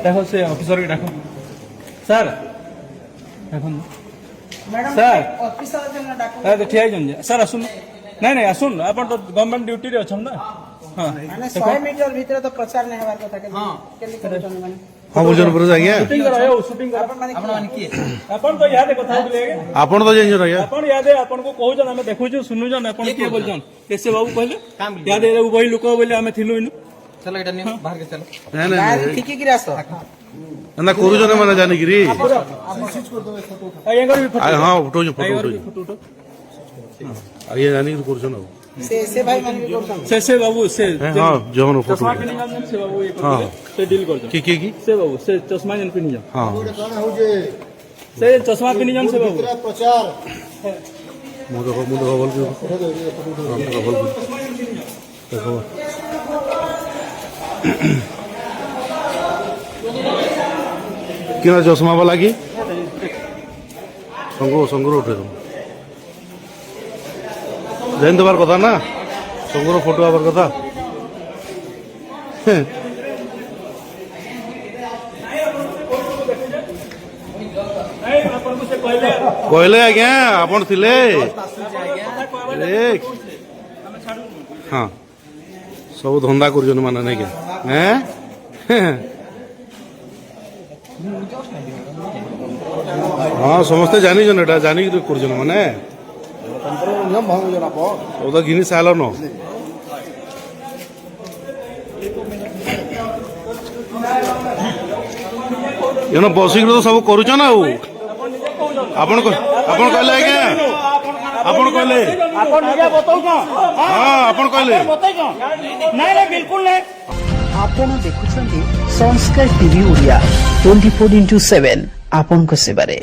দেখো সে অফিসর কে ডাকো স্যার এখন मैडम सर। ऑफिसर जन डाको আরে ঠিক আছে স্যার আসুন নাই নাই আসুন আপন তো গভর্নমেন্ট ডিউটি রে অছন না হ্যাঁ माने 100 मीटर भीतर तो प्रचार नहीं हेबार কথা हां केली करछन माने हाँ बुझन पर आज्ञा शूटिंग करायो शूटिंग कर अपन माने ଆପଣ ମାନେ କିଏ अपन तो याद କଥା बोले आपण तो जाइन आज्ञा अपन याद है अपन को कहू जन हमें देखु छु सुनु जन अपन के बोल जन कैसे बाबू कहले काम बोल याद है वही लोक बोले हमें थिलु इनु चलो एटा नियो बाहर के चलो नहीं नहीं गाय ठीक की रास ना करू जने माने जाने गिरी आइए कर भी फोटो हाँ फोटो जो फोटो आइए फोटो फोटो आइए जाने की करू जने से भाई माने भी करछन से बाबू से हाँ जवन फोटो चश्मा के निकाल से बाबू ये हाँ। से डील कर जन की से बाबू से चश्मा जन पिनी जन हाँ से चश्मा पिनी जन से बाबू मुझे बोल के बोल देखो किना चश्मा वाला की संगरो उठे तुम जैन देवार कथा ना संगरो फोटो आवार कथा नहीं अपन को से कहले कहले आज्ञा आपण थिले हाँ सब धंदा कर माने नहीं क्या हैं हाँ समस्ते जानी जन एटा जानी कि कर माने सब तो घिनी साल न ଏନ ବସିକି ତ ସବୁ କରୁଛ ନା ଆଉ ଆପଣ କହିଲେ ଆଜ୍ଞା ଆପଣ କହିଲେ अपन निजा बताऊ का ହଁ ଆପଣ କହିଲେ बताई का नहीं नहीं बिल्कुल नहीं आपण देखुछंती संस्कार टीवी ओडिया 24x7 आपन को सेबारे।